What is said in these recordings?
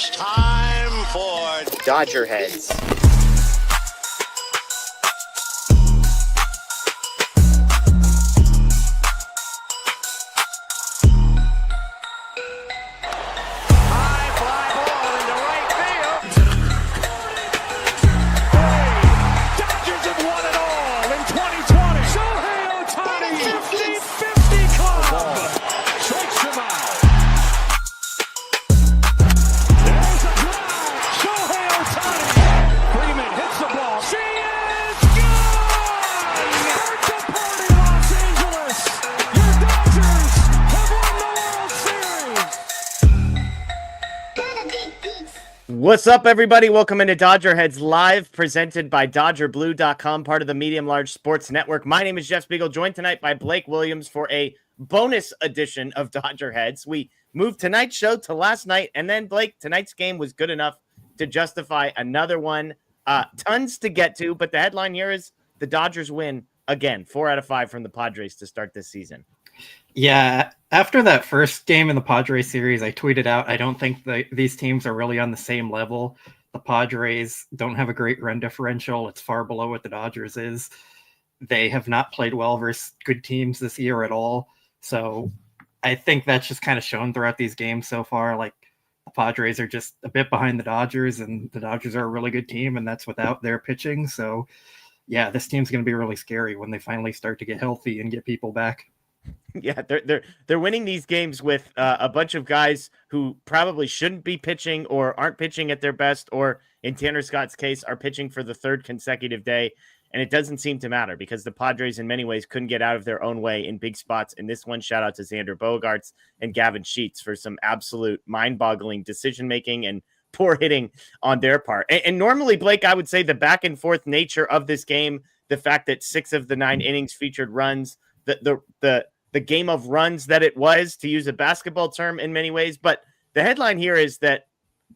Time for DodgerHeads. high fly ball into right field. Dodgers have won it all in 2020. Shohei Ohtani, 50-50 club. Strikes him out. There's a drive. Shohei Ohtani. Freeman hits the ball. She is gone. Birthday party, Los Angeles. Your Dodgers have won the World Series. What's up, everybody? Welcome into DodgerHeads Live, presented by DodgerBlue.com, part of the Medium Large Sports Network. My name is Jeff Spiegel, joined tonight by Blake Williams for a bonus edition of DodgerHeads. We moved tonight's show to last night, and then, Blake, tonight's game was good enough to justify another one. Tons to get to, but the headline here is the Dodgers win again, 4 out of 5 from the Padres to start this season. Yeah, after that first game in the Padres series, I tweeted out, I don't think these teams are really on the same level. The Padres don't have a great run differential. It's far below what the Dodgers is. They have not played well versus good teams this year at all. So I think that's just kind of shown throughout these games so far. Like, the Padres are just a bit behind the Dodgers, and the Dodgers are a really good team, and that's without their pitching. So yeah, this team's going to be really scary when they finally start to get healthy and get people back. Yeah, they're winning these games with a bunch of guys who probably shouldn't be pitching or aren't pitching at their best, or in Tanner Scott's case, are pitching for the third consecutive day. And it doesn't seem to matter because the Padres in many ways couldn't get out of their own way in big spots. In this one, shout out to Xander Bogaerts and Gavin Sheets for some absolute mind-boggling decision-making and poor hitting on their part. And normally, Blake, I would say the back and forth nature of this game, the fact that 6 of the 9 innings featured runs, the game of runs that it was, to use a basketball term in many ways. But the headline here is that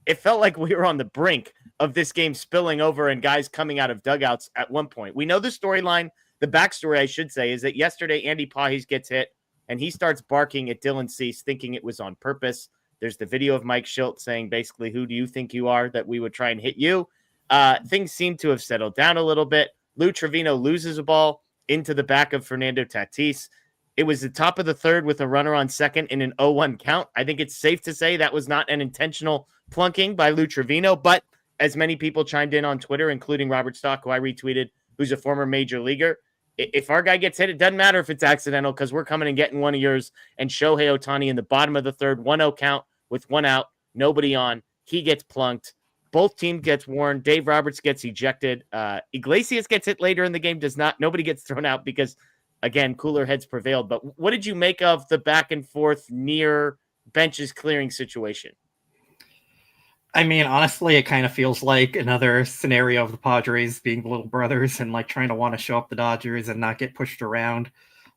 it felt like we were on the brink of this game spilling over and guys coming out of dugouts at one point. We know the storyline. The backstory, I should say, is that yesterday Andy Pages gets hit and he starts barking at Dylan Cease, thinking it was on purpose. There's the video of Mike Schilt saying basically, who do you think you are that we would try and hit you? Things seem to have settled down a little bit. Lou Trevino loses a ball into the back of Fernando Tatis. It was the top of the third with a runner on second in an 0-1 count. I think it's safe to say that was not an intentional plunking by Lou Trevino, but as many people chimed in on Twitter, including Robert Stock, who I retweeted, who's a former major leaguer, if our guy gets hit, it doesn't matter if it's accidental because we're coming and getting one of yours. And Shohei Ohtani in the bottom of the third, 1-0 count with 1 out, nobody on. He gets plunked. Both teams gets warned. Dave Roberts gets ejected. Iglesias gets hit later in the game, does not. Nobody gets thrown out because, again, cooler heads prevailed. But what did you make of the back and forth near benches clearing situation? I mean, honestly, it kind of feels like another scenario of the Padres being little brothers and like trying to want to show up the Dodgers and not get pushed around.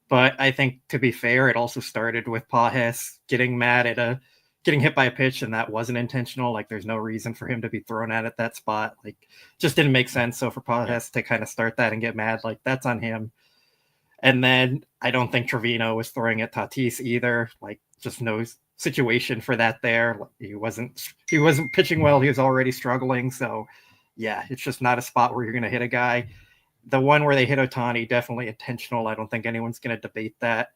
But I think, to be fair, it also started with Pages getting mad at getting hit by a pitch, and that wasn't intentional. Like, there's no reason for him to be thrown at that spot. Like, just didn't make sense. So for Pages to kind of start that and get mad, like, that's on him. And then I don't think Trevino was throwing at Tatis either. Like, just no situation for that there. He wasn't pitching well. He was already struggling. So yeah, it's just not a spot where you're going to hit a guy. The one where they hit Ohtani, definitely intentional. I don't think anyone's going to debate that.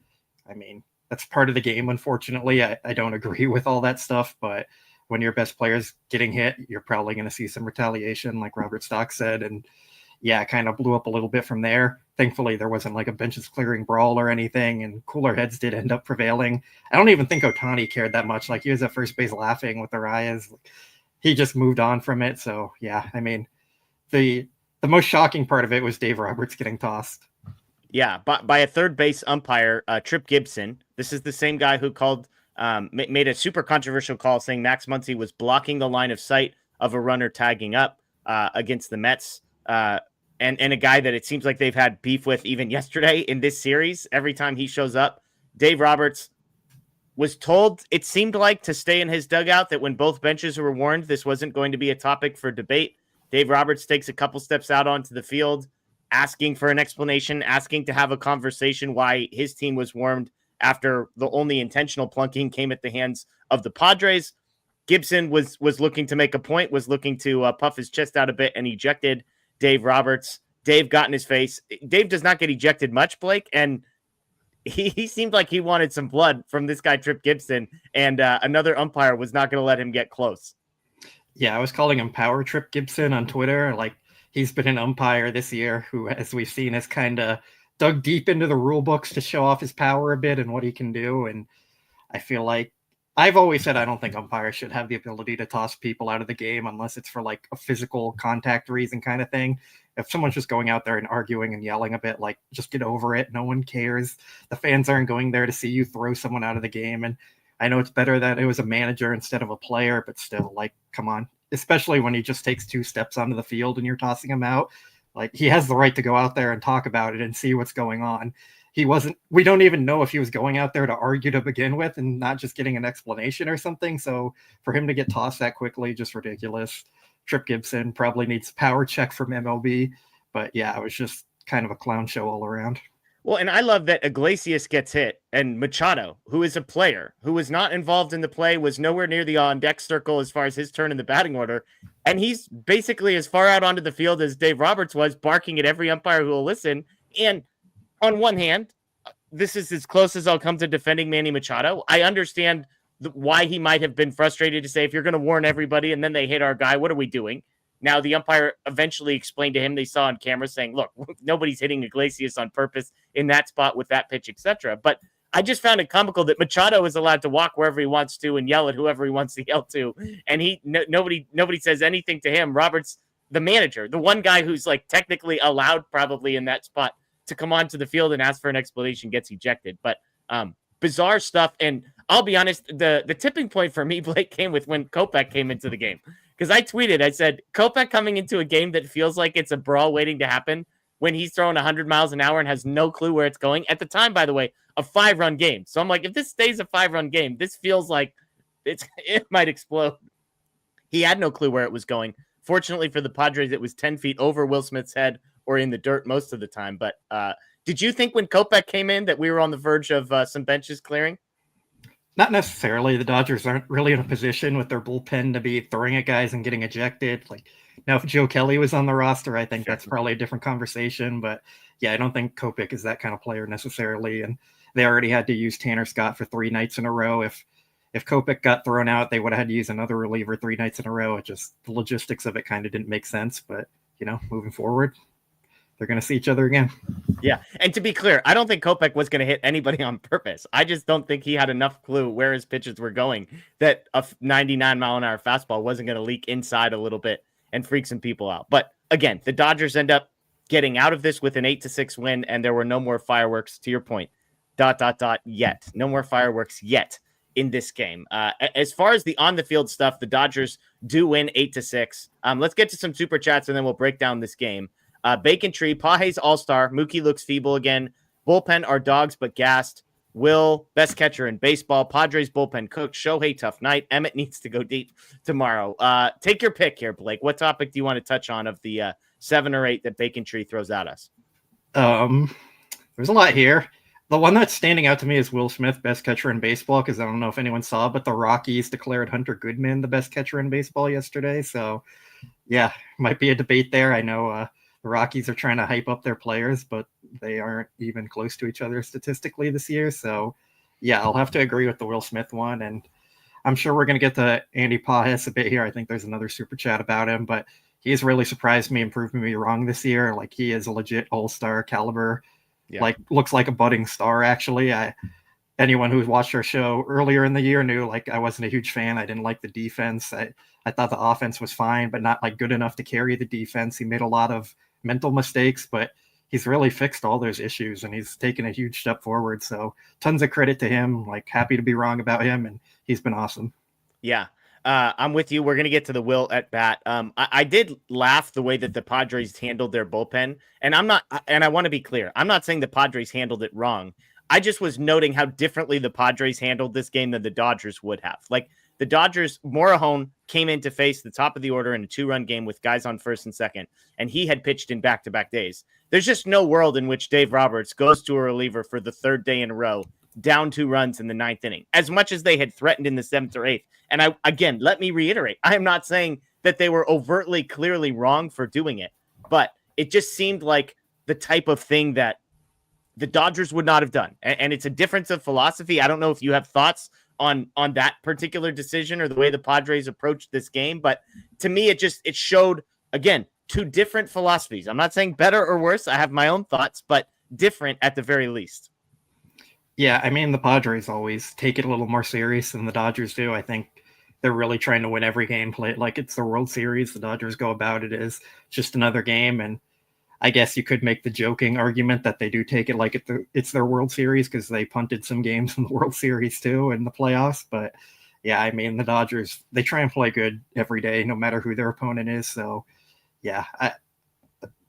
I mean, that's part of the game, unfortunately. I don't agree with all that stuff, but when your best player's getting hit, you're probably going to see some retaliation, like Robert Stock said. And yeah, it kind of blew up a little bit from there. Thankfully, there wasn't like a benches clearing brawl or anything, and cooler heads did end up prevailing. I don't even think Ohtani cared that much. Like, he was at first base laughing with Arias. He just moved on from it. So yeah, I mean, the most shocking part of it was Dave Roberts getting tossed. Yeah, by a third base umpire, Trip Gibson. This is the same guy who made a super controversial call saying Max Muncy was blocking the line of sight of a runner tagging up against the Mets. And a guy that it seems like they've had beef with even yesterday in this series. Every time he shows up, Dave Roberts was told, it seemed like, to stay in his dugout, that when both benches were warned, this wasn't going to be a topic for debate. Dave Roberts takes a couple steps out onto the field, asking for an explanation, asking to have a conversation why his team was warned after the only intentional plunking came at the hands of the Padres. Gibson was looking to make a point, was looking to puff his chest out a bit, and ejected Dave Roberts. Dave got in his face. Dave does not get ejected much, Blake, and he seemed like he wanted some blood from this guy, Trip Gibson, and another umpire was not going to let him get close. Yeah, I was calling him Power Trip Gibson on Twitter. Like, he's been an umpire this year who, as we've seen, has kind of dug deep into the rule books to show off his power a bit and what he can do. And I feel like I've always said I don't think umpires should have the ability to toss people out of the game unless it's for like a physical contact reason kind of thing. If someone's just going out there and arguing and yelling a bit, like, just get over it. No one cares. The fans aren't going there to see you throw someone out of the game. And I know it's better that it was a manager instead of a player, but still, like, come on. Especially when he just takes 2 steps onto the field and you're tossing him out. Like, he has the right to go out there and talk about it and see what's going on. We don't even know if he was going out there to argue to begin with and not just getting an explanation or something. So for him to get tossed that quickly, just ridiculous. Trip Gibson probably needs a power check from MLB. But yeah, it was just kind of a clown show all around. Well, and I love that Iglesias gets hit, and Machado, who is a player, who was not involved in the play, was nowhere near the on-deck circle as far as his turn in the batting order, and he's basically as far out onto the field as Dave Roberts was, barking at every umpire who will listen. And on one hand, this is as close as I'll come to defending Manny Machado. I understand why he might have been frustrated to say, if you're going to warn everybody and then they hit our guy, what are we doing? Now, the umpire eventually explained to him, they saw on camera saying, look, nobody's hitting Iglesias on purpose in that spot with that pitch, etc. But I just found it comical that Machado is allowed to walk wherever he wants to and yell at whoever he wants to yell to. And nobody says anything to him. Roberts, the manager, the one guy who's like technically allowed probably in that spot to come onto the field and ask for an explanation, gets ejected. But bizarre stuff. And I'll be honest, the tipping point for me, Blake, came with when Kopech came into the game. Because I tweeted, I said, Kopech coming into a game that feels like it's a brawl waiting to happen when he's throwing 100 miles an hour and has no clue where it's going. At the time, by the way, a 5-run game. So I'm like, if this stays a 5-run game, this feels like it might explode. He had no clue where it was going. Fortunately for the Padres, it was 10 feet over Will Smith's head or in the dirt most of the time. But did you think when Kopech came in that we were on the verge of some benches clearing? Not necessarily. The Dodgers aren't really in a position with their bullpen to be throwing at guys and getting ejected. Like, now, if Joe Kelly was on the roster, I think that's probably a different conversation. But yeah, I don't think Kopech is that kind of player necessarily. And they already had to use Tanner Scott for 3 nights in a row. If Kopech got thrown out, they would have had to use another reliever 3 nights in a row. It just, the logistics of it kind of didn't make sense. But, you know, moving forward, they're going to see each other again. Yeah. And to be clear, I don't think Kopech was going to hit anybody on purpose. I just don't think he had enough clue where his pitches were going that a 99-mile-an-hour fastball wasn't going to leak inside a little bit and freak some people out. But again, the Dodgers end up getting out of this with an 8-6 win, and there were no more fireworks, to your point, ... yet. No more fireworks yet in this game. As far as the on-the-field stuff, the Dodgers do win 8-6. Let's get to some super chats, and then we'll break down this game. Bacon Tree, Page's all-star. Mookie looks feeble again. Bullpen are dogs but gassed. Will, best catcher in baseball. Padres bullpen cooked. Shohei, tough night. Emmett needs to go deep tomorrow. Take your pick here, Blake. What topic do you want to touch on of the 7 or 8 that Bacon Tree throws at us? There's a lot here. The one that's standing out to me is Will Smith, best catcher in baseball, because I don't know if anyone saw, but the Rockies declared Hunter Goodman the best catcher in baseball yesterday. So, yeah, might be a debate there. I know the Rockies are trying to hype up their players, but they aren't even close to each other statistically this year. So, yeah, I'll have to agree with the Will Smith one. And I'm sure we're going to get to Andy Pages a bit here. I think there's another super chat about him, but he's really surprised me and proven me wrong this year. Like, he is a legit all-star caliber. Yeah. Like, looks like a budding star, actually. Anyone who's watched our show earlier in the year knew, like, I wasn't a huge fan. I didn't like the defense. I thought the offense was fine, but not, like, good enough to carry the defense. He made a lot of mental mistakes, but he's really fixed all those issues and he's taken a huge step forward. So tons of credit to him. Like, happy to be wrong about him, and he's been awesome. Yeah. I'm with you. We're going to get to the Will at bat. I did laugh the way that the Padres handled their bullpen, and I want to be clear. I'm not saying the Padres handled it wrong. I just was noting how differently the Padres handled this game than the Dodgers would have. Like, the Dodgers, Morejon came in to face the top of the order in a 2-run game with guys on first and second, and he had pitched in back-to-back days. There's just no world in which Dave Roberts goes to a reliever for the 3rd day in a row down 2 runs in the 9th inning, as much as they had threatened in the 7th or 8th. And again, let me reiterate, I am not saying that they were overtly, clearly wrong for doing it, but it just seemed like the type of thing that the Dodgers would not have done. And it's a difference of philosophy. I don't know if you have thoughts on that particular decision or the way the Padres approached this game, but to me, it showed, again, 2 different philosophies. I'm not saying better or worse. I have my own thoughts, but different at the very least. Yeah, I mean, the Padres always take it a little more serious than the Dodgers do. I think they're really trying to win every game, play it like it's the World Series. The Dodgers go about it as just another game. And I guess you could make the joking argument that they do take it like it's their World Series because they punted some games in the World Series too in the playoffs. But yeah, I mean, the Dodgers, they try and play good every day, no matter who their opponent is. So yeah,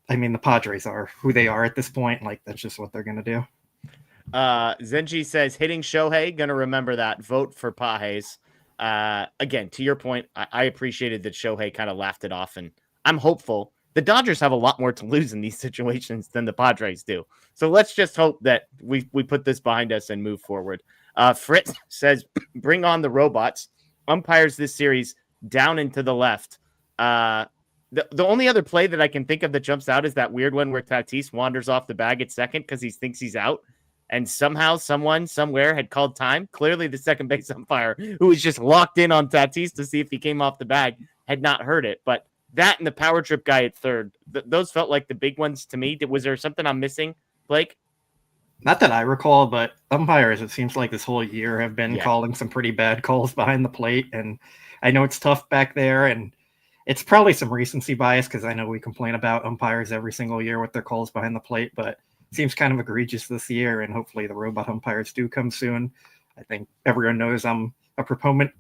I mean, the Padres are who they are at this point. Like, that's just what they're going to do. Zenji says, hitting Shohei, gonna remember that. Vote for Pajes. Again, to your point, I appreciated that Shohei kind of laughed it off, and I'm hopeful. The Dodgers have a lot more to lose in these situations than the Padres do. So let's just hope that we put this behind us and move forward. Fritz says, bring on the robots. Umpires this series down into the left. The only other play that I can think of that jumps out is that weird one where Tatis wanders off the bag at second because he thinks he's out. And somehow someone somewhere had called time. Clearly the second base umpire, who was just locked in on Tatis to see if he came off the bag, had not heard it. But that and the power trip guy at third, those felt like the big ones to me. Was there something I'm missing, Blake? Not that I recall, but umpires, it seems like this whole year have been calling some pretty bad calls behind the plate. And I know it's tough back there, and it's probably some recency bias because I know we complain about umpires every single year with their calls behind the plate, but seems kind of egregious this year, and hopefully the robot umpires do come soon. I think everyone knows I'm a proponent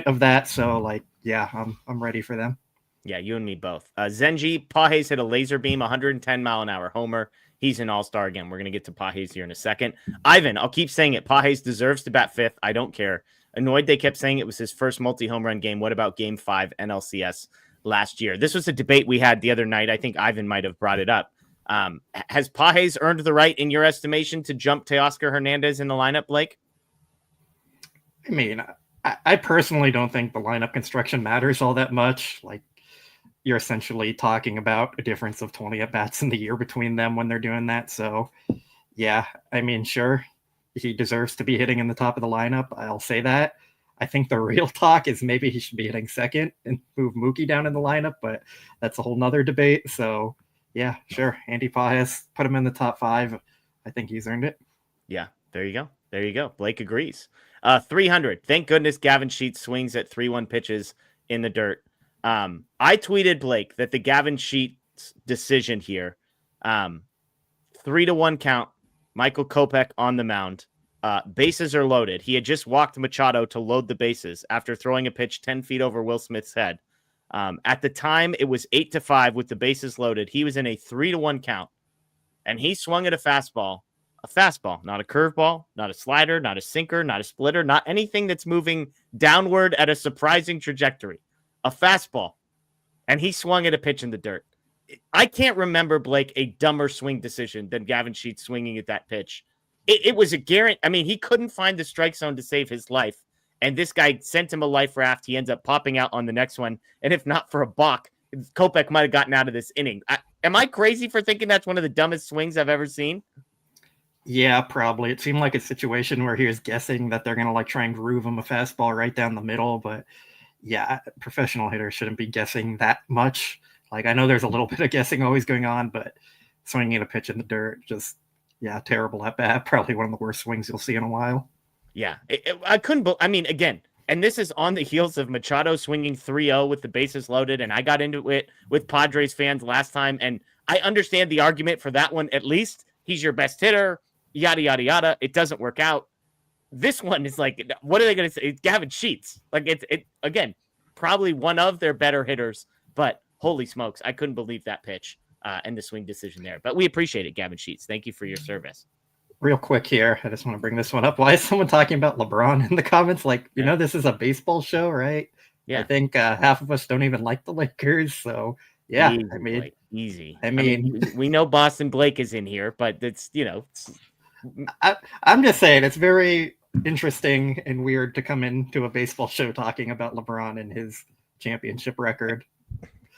of that, so like, yeah, I'm ready for them. Yeah, you and me both. Zenji, Pajes hit a laser beam, 110-mile-an-hour homer. He's an all-star again. We're going to get to Pajes here in a second. Ivan, I'll keep saying it. Pajes deserves to bat 5th. I don't care. Annoyed they kept saying it was his first multi-home run game. What about Game 5 NLCS last year? This was a debate we had the other night. I think Ivan might have brought it up. Has Pajes earned the right, in your estimation, to jump Teoscar Hernandez in the lineup, Blake? I mean, I personally don't think the lineup construction matters all that much. Like, you're essentially talking about a difference of 20 at-bats in the year between them when they're doing that. So, yeah, I mean, sure, he deserves to be hitting in the top of the lineup. I'll say that. I think the real talk is maybe he should be hitting second and move Mookie down in the lineup, but that's a whole nother debate. So, yeah, sure. Andy Pajes, put him in the top 5. I think he's earned it. Yeah, there you go. There you go. Blake agrees. 300. Thank goodness Gavin Sheets swings at 3-1 pitches in the dirt. I tweeted Blake that the Gavin Sheets decision here, 3-1 count, Michael Kopech on the mound. Bases are loaded. He had just walked Machado to load the bases after throwing a pitch 10 feet over Will Smith's head. At the time, it was 8-5 with the bases loaded. He was in a 3-1 count, and he swung at a fastball, not a curveball, not a slider, not a sinker, not a splitter, not anything that's moving downward at a surprising trajectory. A fastball, and he swung at a pitch in the dirt. I can't remember, Blake, a dumber swing decision than Gavin Sheets swinging at that pitch. It was a guarantee. I mean, he couldn't find the strike zone to save his life. And this guy sent him a life raft. He ends up popping out on the next one. And if not for a balk, Kopech might have gotten out of this inning. Am I crazy for thinking that's one of the dumbest swings I've ever seen? Yeah, probably. It seemed like a situation where he was guessing that they're going to like try and groove him a fastball right down the middle. But yeah, professional hitters shouldn't be guessing that much. Like, I know there's a little bit of guessing always going on, but swinging a pitch in the dirt, just, yeah, terrible at bat. Probably one of the worst swings you'll see in a while. Yeah, I couldn't. I mean, again, and this is on the heels of Machado swinging 3-0 with the bases loaded. And I got into it with Padres fans last time. And I understand the argument for that one. At least he's your best hitter, yada, yada, yada. It doesn't work out. This one is like, what are they going to say? It's Gavin Sheets. Like, it again, probably one of their better hitters. But holy smokes, I couldn't believe that pitch and the swing decision there. But we appreciate it, Gavin Sheets. Thank you for your service. Real quick here, I just want to bring this one up. Why is someone talking about LeBron in the comments? Like, you know, this is a baseball show, right? Yeah. I think half of us don't even like the Lakers. So, yeah, easy, Blake, easy. I mean, we know Boston Blake is in here, but it's, you know, I'm just saying it's very interesting and weird to come into a baseball show talking about LeBron and his championship record.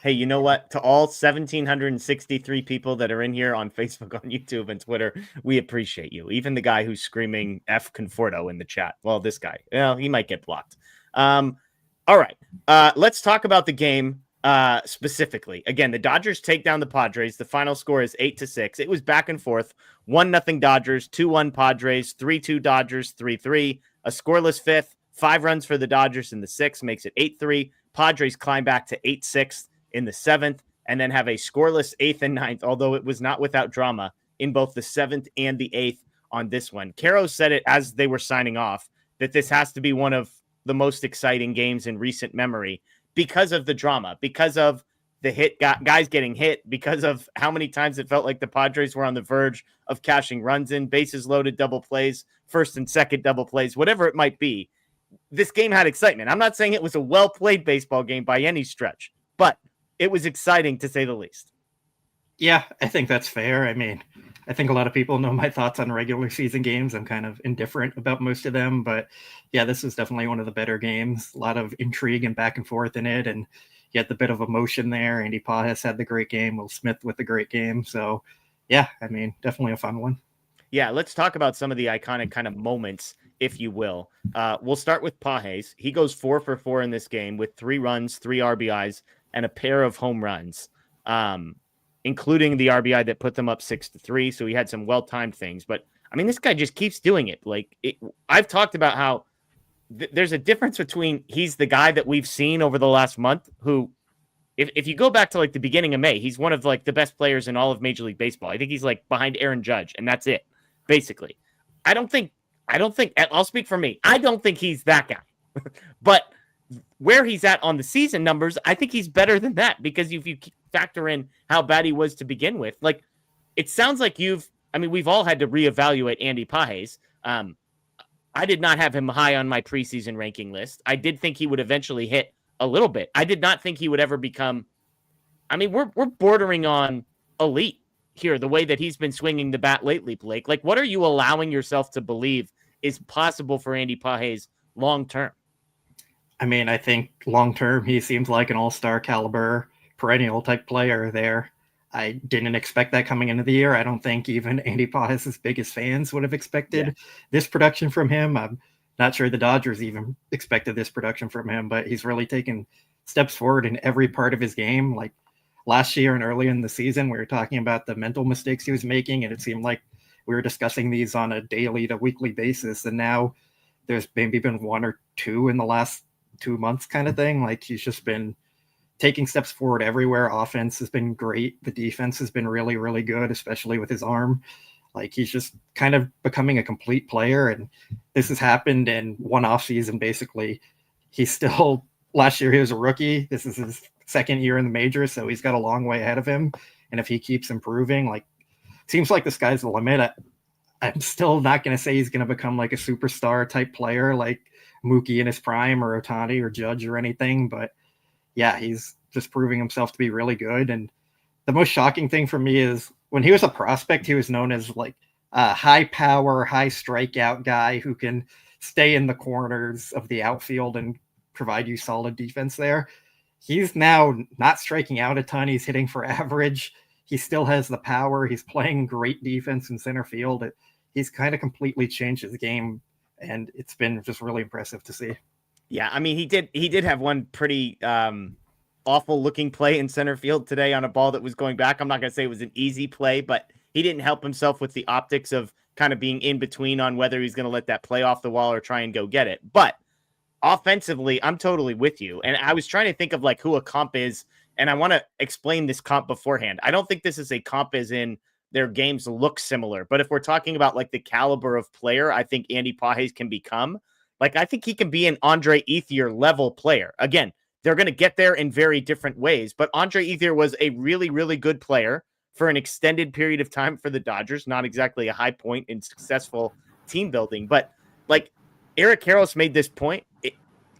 Hey, you know what? To all 1,763 people that are in here on Facebook, on YouTube, and Twitter, we appreciate you. Even the guy who's screaming F Conforto in the chat. Well, this guy, he might get blocked. All right. Let's talk about the game specifically. Again, the Dodgers take down the Padres. The final score is 8-6. It was back and forth. 1-0 Dodgers, 2-1 Padres, 3-2 Dodgers, 3-3. A scoreless fifth, 5 runs for the Dodgers in the sixth, makes it 8-3. Padres climb back to 8-6 in the seventh, and then have a scoreless eighth and ninth, although it was not without drama in both the seventh and the eighth on this one. Caro said it as they were signing off, that this has to be one of the most exciting games in recent memory because of the drama, because of the guys getting hit, because of how many times it felt like the Padres were on the verge of cashing runs in, bases loaded, double plays, first and second double plays, whatever it might be. This game had excitement. I'm not saying it was a well-played baseball game by any stretch, but it was exciting to say the least. Yeah, I think that's fair. I mean, I think a lot of people know my thoughts on regular season games. I'm kind of indifferent about most of them, but yeah, this was definitely one of the better games. A lot of intrigue and back and forth in it, and you had the bit of emotion there. Andy Pajes had the great game. Will Smith with the great game. So yeah, I mean, definitely a fun one. Yeah, let's talk about some of the iconic kind of moments, if you will. We'll start with Pajes. He goes 4 for 4 in this game with 3 runs, 3 RBIs, and a pair of home runs, including the RBI that put them up 6-3. So he had some well-timed things. But, I mean, this guy just keeps doing it. I've talked about how there's a difference between he's the guy that we've seen over the last month who, if you go back to, the beginning of May, he's one of, the best players in all of Major League Baseball. I think he's, behind Aaron Judge, and that's it, basically. I don't think, I'll speak for me. I don't think he's that guy. But where he's at on the season numbers, I think he's better than that, because if you factor in how bad he was to begin with, it sounds like we've all had to reevaluate Andy Pajes. I did not have him high on my preseason ranking list. I did think he would eventually hit a little bit. I did not think he would ever become, we're bordering on elite here, the way that he's been swinging the bat lately, Blake. What are you allowing yourself to believe is possible for Andy Pajes long-term? I think long-term, he seems like an all-star caliber, perennial type player there. I didn't expect that coming into the year. I don't think even Andy Pajes' biggest fans would have expected this production from him. I'm not sure the Dodgers even expected this production from him, but he's really taken steps forward in every part of his game. Last year and early in the season, we were talking about the mental mistakes he was making, and it seemed like we were discussing these on a daily to weekly basis. And now there's maybe been 1 or 2 in the last 2 months kind of thing. He's just been taking steps forward everywhere. Offense has been great. The defense has been really, really good, especially with his arm. He's just kind of becoming a complete player. And this has happened in one offseason, basically. He's still, last year he was a rookie. This is his second year in the majors, so he's got a long way ahead of him. And if he keeps improving, seems like the sky's the limit. I'm still not going to say he's going to become a superstar type player like Mookie in his prime or Ohtani or Judge or anything. But yeah, he's just proving himself to be really good. And the most shocking thing for me is when he was a prospect, he was known as a high power, high strikeout guy who can stay in the corners of the outfield and provide you solid defense there. He's now not striking out a ton. He's hitting for average. He still has the power. He's playing great defense in center field. He's kind of completely changed his game, and it's been just really impressive to see. Yeah, he did have one pretty awful looking play in center field today on a ball that was going back. I'm not going to say it was an easy play, but he didn't help himself with the optics of kind of being in between on whether he's going to let that play off the wall or try and go get it. But offensively, I'm totally with you. And I was trying to think of who a comp is, and I want to explain this comp beforehand. I don't think this is a comp as in their games look similar, but if we're talking about the caliber of player, I think Andy Pajes can become. I think he can be an Andre Ethier level player. Again, they're going to get there in very different ways, but Andre Ethier was a really, really good player for an extended period of time for the Dodgers. Not exactly a high point in successful team building, but Eric Karros made this point.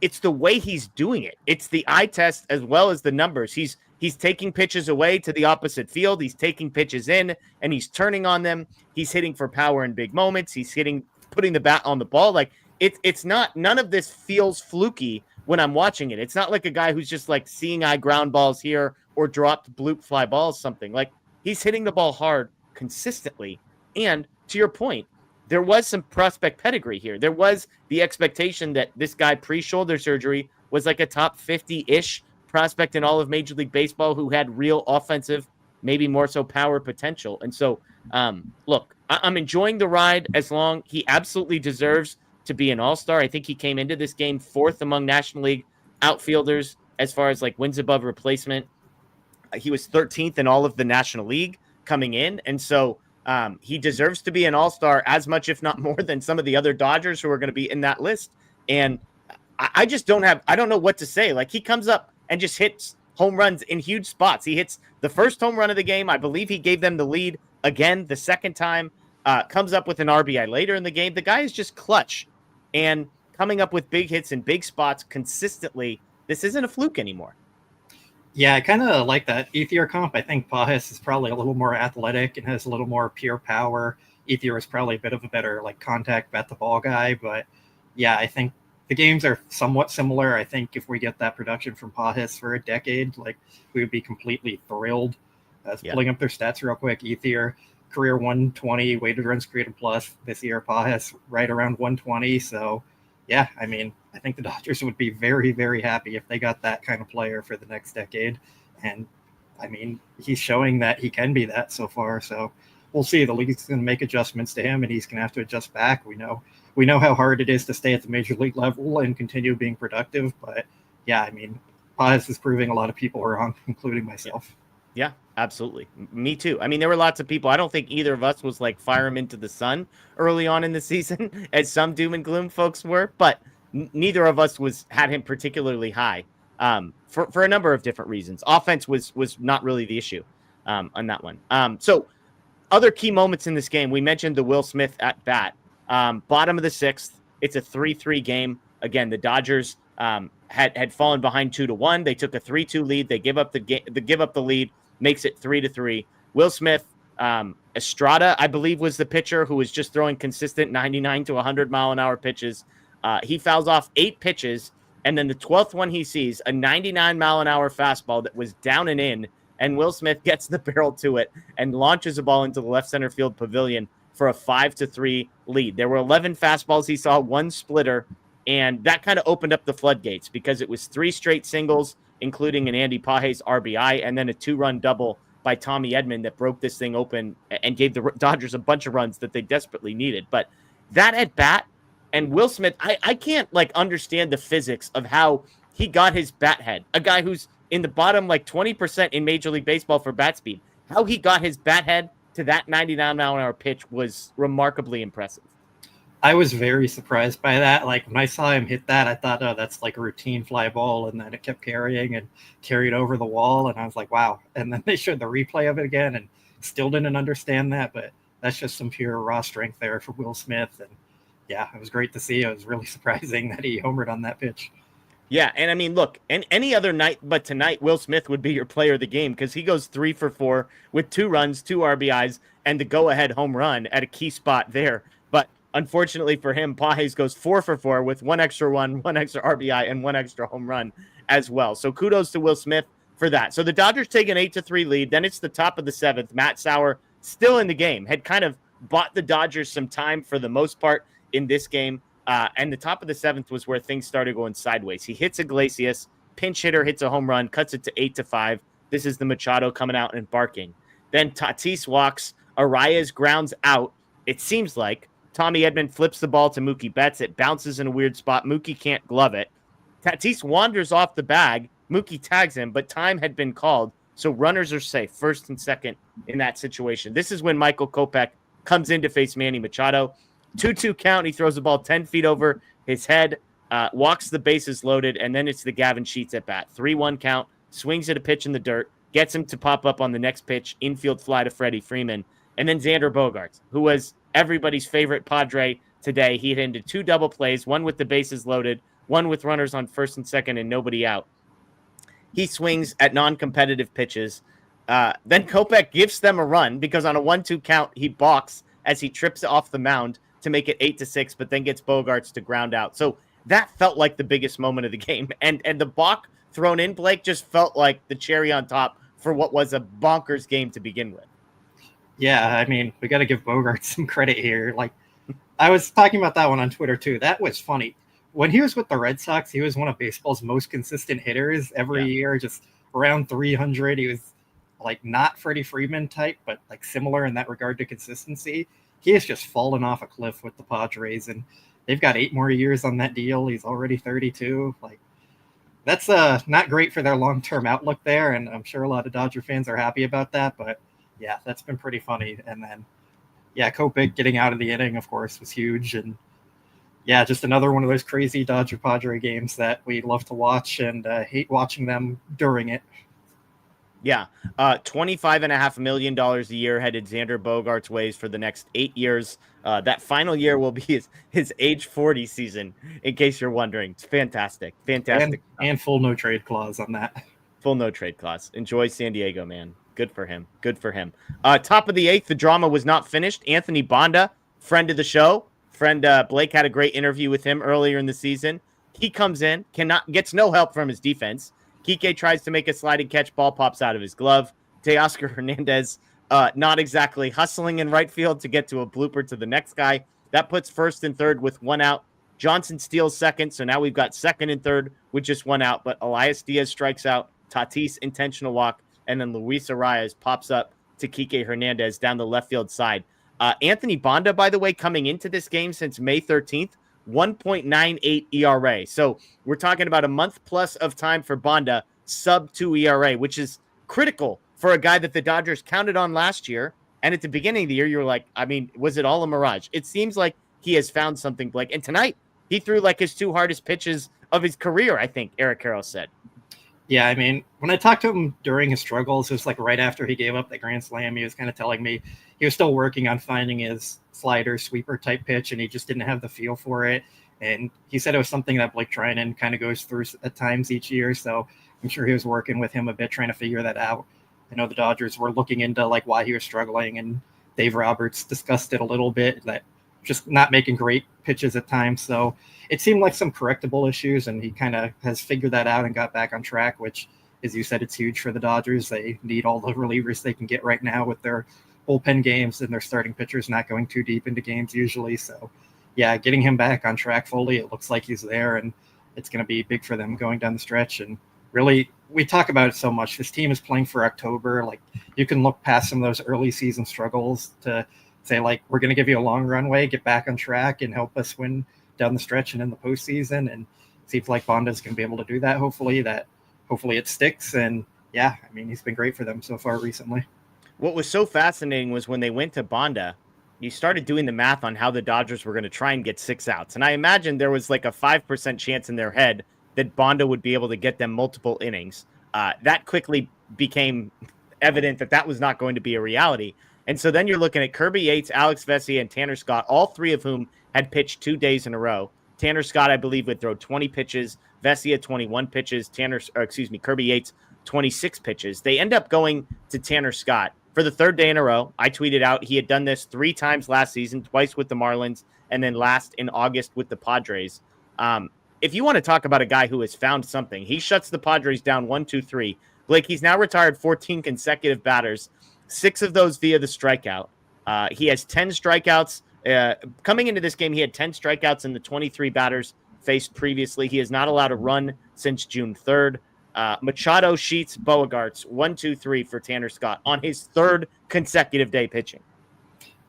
it's the way he's doing it. It's the eye test as well as the numbers. He's taking pitches away to the opposite field. He's taking pitches in and he's turning on them. He's hitting for power in big moments. He's putting the bat on the ball. Like it's not, none of this feels fluky when I'm watching it. It's not like a guy who's just like seeing eye ground balls here or dropped bloop fly balls, something. Like he's hitting the ball hard consistently. And to your point, there was some prospect pedigree here. There was the expectation that this guy pre-shoulder surgery was like a top 50-ish prospect in all of Major League Baseball who had real offensive, maybe more so power potential. And so, look, I'm enjoying the ride as long. He absolutely deserves to be an all-star. I think he came into this game 4th among National League outfielders as far as like wins above replacement. He was 13th in all of the National League coming in. And so, he deserves to be an all-star as much, if not more, than some of the other Dodgers who are going to be in that list. And I just don't know what to say. Like he comes up and just hits home runs in huge spots. He hits the first home run of the game. I believe he gave them the lead again the second time, comes up with an RBI later in the game. The guy is just clutch and coming up with big hits in big spots consistently. This isn't a fluke anymore. Yeah, I kind of like that Ethier comp. I think Pages is probably a little more athletic and has a little more pure power. Ethier is probably a bit of a better like contact bat the ball guy, but yeah, I think the games are somewhat similar. I think if we get that production from Pages for a decade, like we would be completely thrilled. Pulling up their stats real quick, Ethier career 120 weighted runs created plus this year. Pages right around 120. So yeah, I mean, I think the Dodgers would be very, very happy if they got that kind of player for the next decade. And I mean, he's showing that he can be that so far. So we'll see. The league's going to make adjustments to him and he's going to have to adjust back. We know how hard it is to stay at the major league level and continue being productive. But yeah, I mean, Pages is proving a lot of people wrong, including myself. Yeah, absolutely. Me too. I mean, there were lots of people. I don't think either of us was like fire him into the sun early on in the season, as some doom and gloom folks were, but neither of us had him particularly high for a number of different reasons. Offense was not really the issue on that one. So other key moments in this game, we mentioned the Will Smith at bat. Bottom of the 6th, it's a 3-3 game. Again, the Dodgers had fallen behind 2-1. They took a 3-2 lead. They give up the lead, makes it 3-3. Will Smith, Estrada, I believe, was the pitcher who was just throwing consistent 99 to 100 mile an hour pitches. He fouls off 8 pitches, and then the 12th one he sees, a 99 mile an hour fastball that was down and in, and Will Smith gets the barrel to it and launches a ball into the left center field pavilion for a 5-3 lead. There were 11 fastballs. He saw 1 splitter, and that kind of opened up the floodgates because it was 3 straight singles, including an Andy Pages RBI, and then a 2-run double by Tommy Edman that broke this thing open and gave the Dodgers a bunch of runs that they desperately needed. But that at bat and Will Smith, I can't like understand the physics of how he got his bat head, a guy who's in the bottom like 20% in Major League Baseball for bat speed. How he got his bat head to that 99 mile an hour pitch was remarkably impressive. I was very surprised by that. Like when I saw him hit that, I thought, oh, that's like a routine fly ball. And then it kept carrying and carried over the wall. And I was like, wow. And then they showed the replay of it again and still didn't understand that. But that's just some pure raw strength there for Will Smith. And yeah, it was great to see. It was really surprising that he homered on that pitch. Yeah, and I mean, look, and any other night but tonight, Will Smith would be your player of the game because he goes 3 for 4 with 2 runs, 2 RBIs, and the go-ahead home run at a key spot there. But unfortunately for him, Pages goes 4 for 4 with 1 extra run, 1 extra RBI, and 1 extra home run as well. So kudos to Will Smith for that. So the Dodgers take an 8-3 lead. Then it's the top of the 7th. Matt Sauer still in the game, had kind of bought the Dodgers some time for the most part in this game. And the top of the 7th was where things started going sideways. He hits Iglesias, pinch hitter hits a home run, cuts it to 8-5. This is the Machado coming out and barking. Then Tatis walks, Arias grounds out. It seems like Tommy Edman flips the ball to Mookie Betts. It bounces in a weird spot. Mookie can't glove it. Tatis wanders off the bag. Mookie tags him, but time had been called. So runners are safe, first and second in that situation. This is when Michael Kopech comes in to face Manny Machado. 2-2 count. He throws the ball 10 feet over his head, walks the bases loaded, and then it's the Gavin Sheets at bat. 3-1 count, swings at a pitch in the dirt, gets him to pop up on the next pitch, infield fly to Freddie Freeman. And then Xander Bogaerts, who was everybody's favorite Padre today. He hit into 2 double plays, one with the bases loaded, one with runners on first and second and nobody out. He swings at non-competitive pitches. Then Kopech gives them a run because on a 1-2 count, he balks as he trips off the mound to make it 8-6, but then gets Bogaerts to ground out. So that felt like the biggest moment of the game. And the balk thrown in, Blake, just felt like the cherry on top for what was a bonkers game to begin with. Yeah, I mean, we got to give Bogaerts some credit here. Like, I was talking about that one on Twitter too. That was funny. When he was with the Red Sox, he was one of baseball's most consistent hitters every year, just around 300. He was like not Freddie Freeman type, but like similar in that regard to consistency. He has just fallen off a cliff with the Padres, and they've got 8 more years on that deal. He's already 32. Like, that's not great for their long-term outlook there, and I'm sure a lot of Dodger fans are happy about that, but yeah, that's been pretty funny. And then, yeah, Kopech getting out of the inning, of course, was huge, and yeah, just another one of those crazy Dodger-Padre games that we love to watch and hate watching them during it. Yeah, $25.5 million a year headed Xander Bogaerts' ways for the next 8 years. That final year will be his age 40 season, in case you're wondering. It's fantastic. And full no trade clause on that. Full no trade clause. Enjoy San Diego, man. Good for him. Top of the 8th, the drama was not finished. Anthony Banda, friend of the show. Blake had a great interview with him earlier in the season. He comes in, gets no help from his defense. Kike tries to make a sliding catch, ball pops out of his glove. Teoscar Hernandez, not exactly hustling in right field to get to a blooper to the next guy. That puts first and third with 1 out. Johnson steals second, so now we've got second and third with just 1 out, but Elias Diaz strikes out, Tatis intentional walk, and then Luis Arias pops up to Kike Hernandez down the left field side. Anthony Banda, by the way, coming into this game since May 13th, 1.98 ERA. So we're talking about a month plus of time for Banda, sub 2 ERA, which is critical for a guy that the Dodgers counted on last year. And at the beginning of the year, you're like, I mean, was it all a mirage? It seems like he has found something, Blake. And tonight, he threw like his 2 hardest pitches of his career, I think Eric Carroll said. Yeah, I mean, when I talked to him during his struggles, it was like right after he gave up that grand slam, he was kind of telling me he was still working on finding his slider, sweeper type pitch, and he just didn't have the feel for it. And he said it was something that Blake Trinan kind of goes through at times each year. So I'm sure he was working with him a bit, trying to figure that out. I know the Dodgers were looking into like why he was struggling, and Dave Roberts discussed it a little bit, that just not making great pitches at times. So it seemed like some correctable issues, and he kind of has figured that out and got back on track, which, as you said, it's huge for the Dodgers. They need all the relievers they can get right now with their bullpen games and their starting pitchers not going too deep into games usually. So yeah, getting him back on track fully, it looks like he's there, and it's going to be big for them going down the stretch. And really, we talk about it so much. This team is playing for October. Like, you can look past some of those early season struggles to say, like, we're going to give you a long runway, get back on track, and help us win down the stretch and in the postseason. And it seems like Bonda's going to be able to do that. Hopefully it sticks. And yeah, I mean, he's been great for them so far recently. What was so fascinating was when they went to Bonda, you started doing the math on how the Dodgers were going to try and get 6 outs. And I imagine there was like a 5% chance in their head that Bonda would be able to get them multiple innings. That quickly became evident that was not going to be a reality. And so then you're looking at Kirby Yates, Alex Vesia, and Tanner Scott, all 3 of whom had pitched 2 days in a row. Tanner Scott, I believe, would throw 20 pitches, Vesia 21 pitches, Kirby Yates 26 pitches. They end up going to Tanner Scott for the 3rd day in a row. I tweeted out he had done this 3 times last season, twice with the Marlins, and then last in August with the Padres. If you want to talk about a guy who has found something, he shuts the Padres down 1-2-3. Blake, he's now retired 14 consecutive batters, 6 of those via the strikeout. He has 10 strikeouts. Coming into this game, he had 10 strikeouts in the 23 batters faced previously. He has not allowed a run since June 3rd. Machado, Sheets, Bogaerts, 1-2-3 for Tanner Scott on his 3rd consecutive day pitching.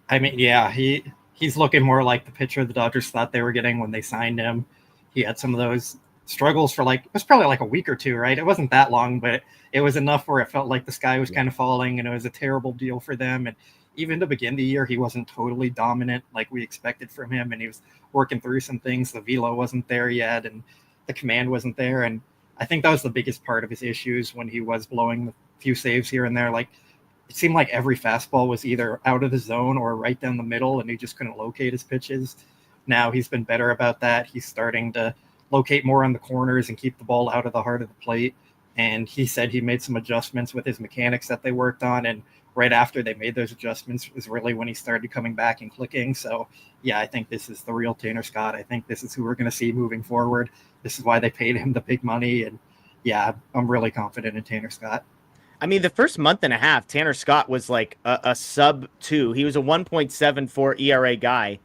I mean, yeah, he's looking more like the pitcher the Dodgers thought they were getting when they signed him. He had some of those struggles for it was probably like a week or 2, right? It wasn't that long, but it was enough where it felt like the sky was kind of falling, and it was a terrible deal for them. And even to begin the year, he wasn't totally dominant like we expected from him, and he was working through some things. The velo wasn't there yet, and the command wasn't there. And I think that was the biggest part of his issues when he was blowing a few saves here and there. Like, it seemed like every fastball was either out of the zone or right down the middle, and he just couldn't locate his pitches. Now he's been better about that. He's starting to locate more on the corners and keep the ball out of the heart of the plate. And he said he made some adjustments with his mechanics that they worked on. And right after they made those adjustments was really when he started coming back and clicking. So, yeah, I think this is the real Tanner Scott. I think this is who we're going to see moving forward. This is why they paid him the big money. And, yeah, I'm really confident in Tanner Scott. I mean, the first month and a half, Tanner Scott was like a sub 2. He was a 1.74 ERA guy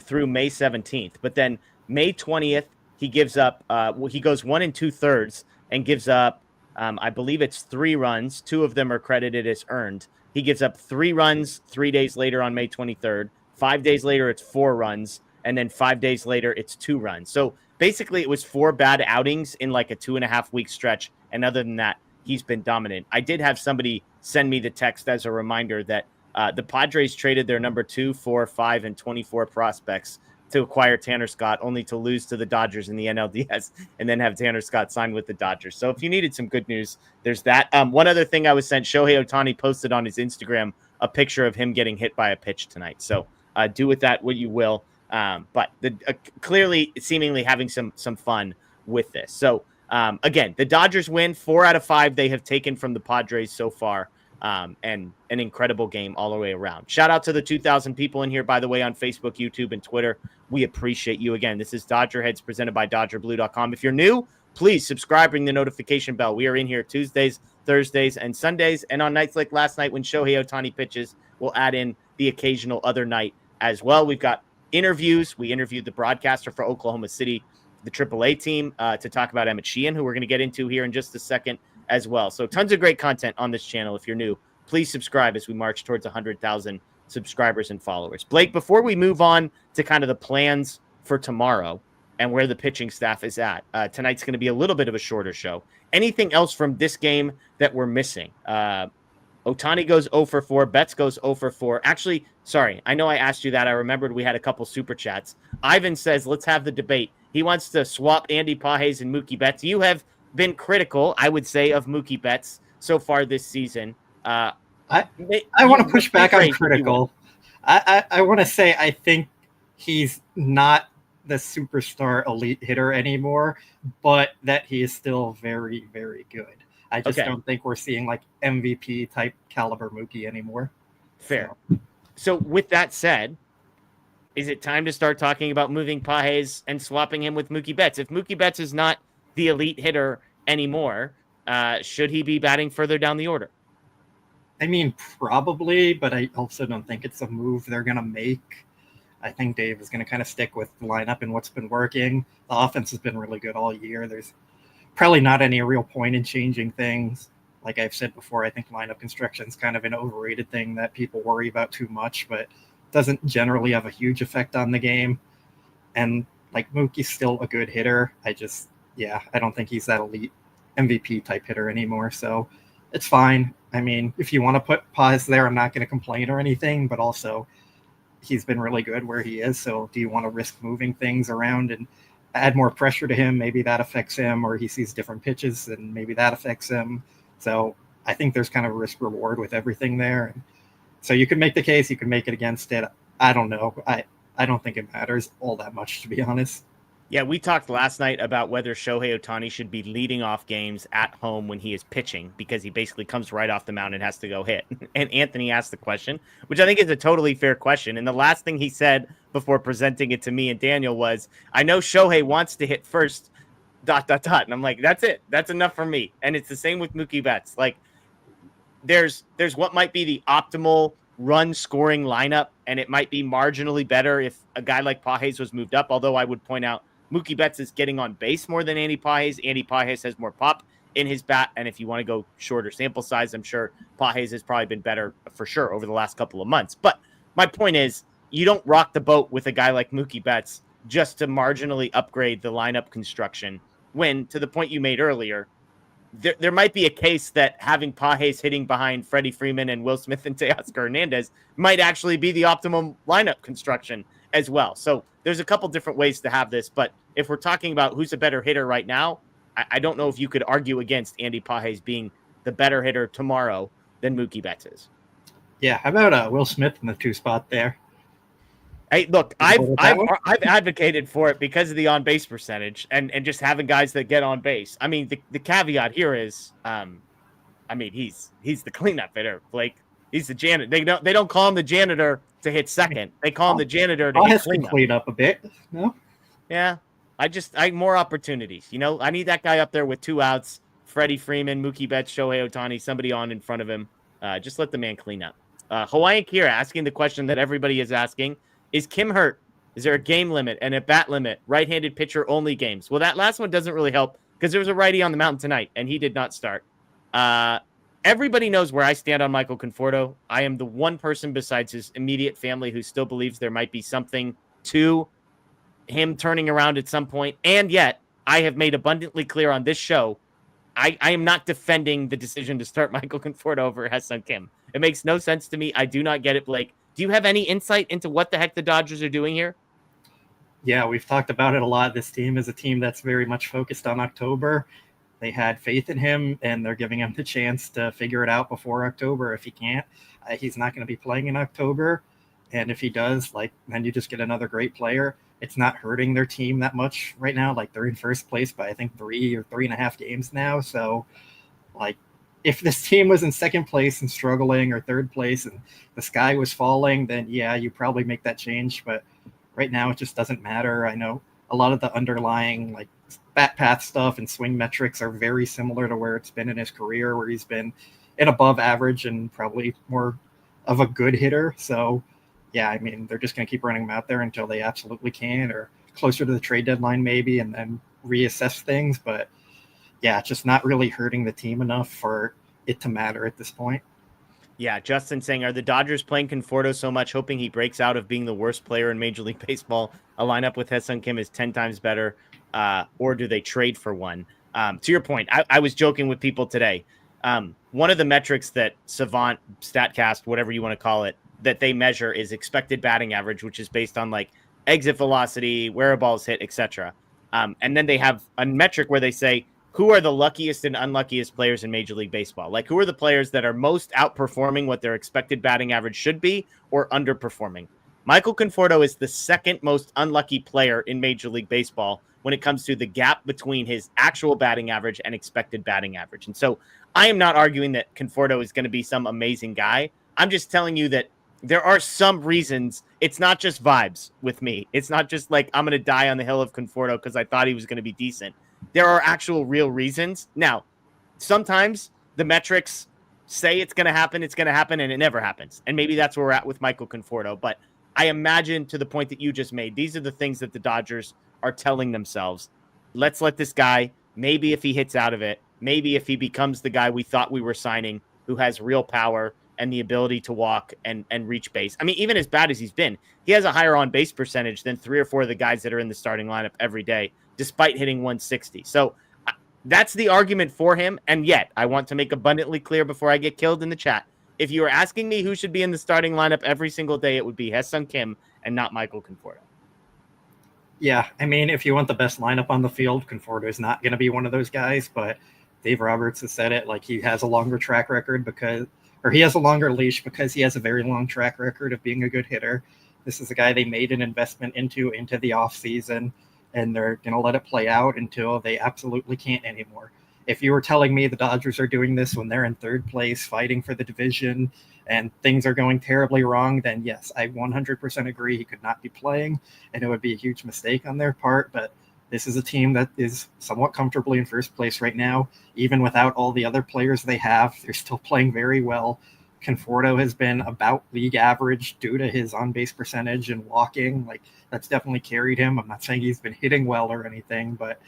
through May 17th. But then May 20th, he gives up, he goes 1 2/3 and gives up, I believe it's 3 runs. 2 of them are credited as earned. He gives up 3 runs 3 days later on May 23rd. 5 days later, it's 4 runs. And then 5 days later, it's 2 runs. So basically, it was 4 bad outings in like a 2.5-week stretch. And other than that, he's been dominant. I did have somebody send me the text as a reminder that the Padres traded their number 2, 4, 5, and 24 prospects to acquire Tanner Scott, only to lose to the Dodgers in the NLDS and then have Tanner Scott sign with the Dodgers. So if you needed some good news, there's that. One other thing I was sent, Shohei Ohtani posted on his Instagram a picture of him getting hit by a pitch tonight. So do with that what you will. But clearly, seemingly having some fun with this. So again, the Dodgers win 4 out of 5 they have taken from the Padres so far. And an incredible game all the way around. Shout out to the 2,000 people in here, by the way, on Facebook, YouTube, and Twitter. We appreciate you. Again, this is DodgerHeads presented by DodgerBlue.com. If you're new, please subscribe, ring the notification bell. We are in here Tuesdays, Thursdays, and Sundays. And on nights like last night when Shohei Ohtani pitches, we'll add in the occasional other night as well. We've got interviews. We interviewed the broadcaster for Oklahoma City, the AAA team, to talk about Emmett Sheehan, who we're going to get into here in just a second as well. So tons of great content on this channel. If you're new, please subscribe as we march towards 100,000 subscribers and followers. Blake, before we move on to kind of the plans for tomorrow and where the pitching staff is at, tonight's going to be a little bit of a shorter show. Anything else from this game that we're missing? Ohtani goes 0 for 4. Betts goes 0 for 4. Actually, sorry, I know I asked you that. I remembered we had a couple super chats. Ivan says, let's have the debate. He wants to swap Andy Pages and Mookie Betts. You have been critical, I would say, of Mookie Betts so far this season. I want to push back on critical. I want to say I think he's not the superstar elite hitter anymore, but that he is still very, very good. I just don't think we're seeing like MVP type caliber Mookie anymore. Fair. So with that said, is it time to start talking about moving Pages and swapping him with Mookie Betts? If Mookie Betts is not the elite hitter anymore, should he be batting further down the order? I mean, probably, but I also don't think it's a move they're going to make. I think Dave is going to kind of stick with the lineup and what's been working. The offense has been really good all year. There's probably not any real point in changing things. Like I've said before, I think lineup construction is kind of an overrated thing that people worry about too much, but doesn't generally have a huge effect on the game. And like Mookie's still a good hitter. I don't think he's that elite MVP type hitter anymore. So it's fine. I mean, if you want to put Pages there, I'm not going to complain or anything, but also he's been really good where he is. So do you want to risk moving things around and add more pressure to him? Maybe that affects him, or he sees different pitches and maybe that affects him. So I think there's kind of a risk reward with everything there. And so you could make the case, you could make it against it. I don't know. I don't think it matters all that much, to be honest. Yeah, we talked last night about whether Shohei Ohtani should be leading off games at home when he is pitching, because he basically comes right off the mound and has to go hit. And Anthony asked the question, which I think is a totally fair question. And the last thing he said before presenting it to me and Daniel was, I know Shohei wants to hit first, ... And I'm like, that's it. That's enough for me. And it's the same with Mookie Betts. Like, there's what might be the optimal run scoring lineup, and it might be marginally better if a guy like Pages was moved up. Although I would point out Mookie Betts is getting on base more than Andy Pages. Andy Pages has more pop in his bat. And if you want to go shorter sample size, I'm sure Pages has probably been better for sure over the last couple of months. But my point is, you don't rock the boat with a guy like Mookie Betts just to marginally upgrade the lineup construction, when, to the point you made earlier, there might be a case that having Pages hitting behind Freddie Freeman and Will Smith and Teoscar Hernandez might actually be the optimum lineup construction as well. So there's a couple different ways to have this, but if we're talking about who's a better hitter right now, I don't know if you could argue against Andy Pages being the better hitter tomorrow than Mookie Betts is. Yeah, how about Will Smith in the 2 spot there? Hey, look, You I've put it that I've way? I've advocated for it because of the on base percentage and just having guys that get on base. I mean, the caveat here is, I mean, he's the cleanup hitter, Blake. He's the janitor. They don't call him the janitor to hit I mean, second. They call him the janitor to hit Otis can cleanup. clean up a bit. No, Yeah, I more opportunities. I need that guy up there with 2 outs. Freddie Freeman, Mookie Betts, Shohei Ohtani, somebody on in front of him. Just let the man clean up. Hawaiian Kira asking the question that everybody is asking: is Kim hurt? Is there a game limit and a bat limit? Right-handed pitcher only games. Well, that last one doesn't really help because there was a righty on the mountain tonight and he did not start. Everybody knows where I stand on Michael Conforto. I am the one person besides his immediate family who still believes there might be something to him turning around at some point. And yet, I have made abundantly clear on this show, I am not defending the decision to start Michael Conforto over Ha-Seong Kim. It makes no sense to me. I do not get it, Blake. Do you have any insight into what the heck the Dodgers are doing here? yeah, we've talked about it a lot. This team is a team that's very much focused on October. They had faith in him, and they're giving him the chance to figure it out before October. If he can't, he's not going to be playing in October. And if he does, then you just get another great player. It's not hurting their team that much right now. They're in first place by, I think, 3 or 3.5 games now. So, if this team was in second place and struggling, or third place and the sky was falling, then yeah, you probably make that change. But right now, it just doesn't matter. I know a lot of the underlying bat path stuff and swing metrics are very similar to where it's been in his career, where he's been an above average and probably more of a good hitter. So yeah, I mean, they're just going to keep running him out there until they absolutely can, or closer to the trade deadline maybe, and then reassess things. But yeah, it's just not really hurting the team enough for it to matter at this point. Yeah, Justin saying, are the Dodgers playing Conforto so much, hoping he breaks out of being the worst player in Major League Baseball? A lineup with Ha-Seong Kim is 10 times better, or do they trade for one? To your point, I was joking with people today. One of the metrics that Savant, StatCast, whatever you want to call it, that they measure is expected batting average, which is based on exit velocity, where a ball's hit, etc. And then they have a metric where they say, who are the luckiest and unluckiest players in Major League Baseball? Who are the players that are most outperforming what their expected batting average should be or underperforming? Michael Conforto is the second most unlucky player in Major League Baseball when it comes to the gap between his actual batting average and expected batting average. And so I am not arguing that Conforto is going to be some amazing guy. I'm just telling you that there are some reasons. It's not just vibes with me. It's not just I'm going to die on the hill of Conforto because I thought he was going to be decent. There are actual real reasons. Now, sometimes the metrics say it's going to happen, and it never happens. And maybe that's where we're at with Michael Conforto. But I imagine, to the point that you just made, these are the things that the Dodgers are telling themselves. Let's let this guy, maybe if he hits out of it, maybe if he becomes the guy we thought we were signing, who has real power and the ability to walk and reach base. I mean, even as bad as he's been, he has a higher on-base percentage than 3 or 4 of the guys that are in the starting lineup every day, despite hitting 160. So that's the argument for him. And yet, I want to make abundantly clear before I get killed in the chat, if you were asking me who should be in the starting lineup every single day, it would be Ha-Seong Kim and not Michael Conforto. Yeah, I mean, if you want the best lineup on the field, Conforto is not going to be one of those guys, but Dave Roberts has said it, he has a longer track record he has a longer leash because he has a very long track record of being a good hitter. This is a guy they made an investment into the offseason, and they're going to let it play out until they absolutely can't anymore. If you were telling me the Dodgers are doing this when they're in third place, fighting for the division, and things are going terribly wrong, then yes, I 100% agree he could not be playing, and it would be a huge mistake on their part. But this is a team that is somewhat comfortably in first place right now. Even without all the other players they have, they're still playing very well. Conforto has been about league average due to his on-base percentage and walking. That's definitely carried him. I'm not saying he's been hitting well or anything, but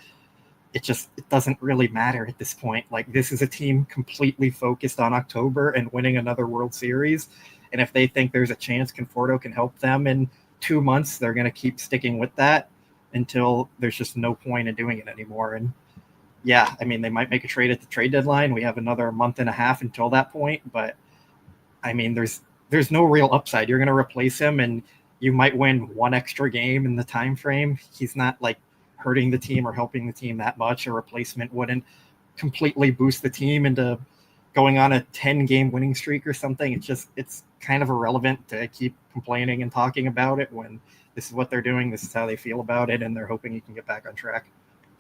it doesn't really matter at this point. This is a team completely focused on October and winning another World Series. And if they think there's a chance Conforto can help them in 2 months, they're going to keep sticking with that until there's just no point in doing it anymore. And yeah, I mean, they might make a trade at the trade deadline. We have another month and a half until that point, but I mean, there's no real upside. You're going to replace him and you might win one extra game in the time frame. He's not hurting the team or helping the team that much. A replacement wouldn't completely boost the team into going on a 10-game winning streak or something. It's kind of irrelevant to keep complaining and talking about it when this is what they're doing. This is how they feel about it, and they're hoping he can get back on track.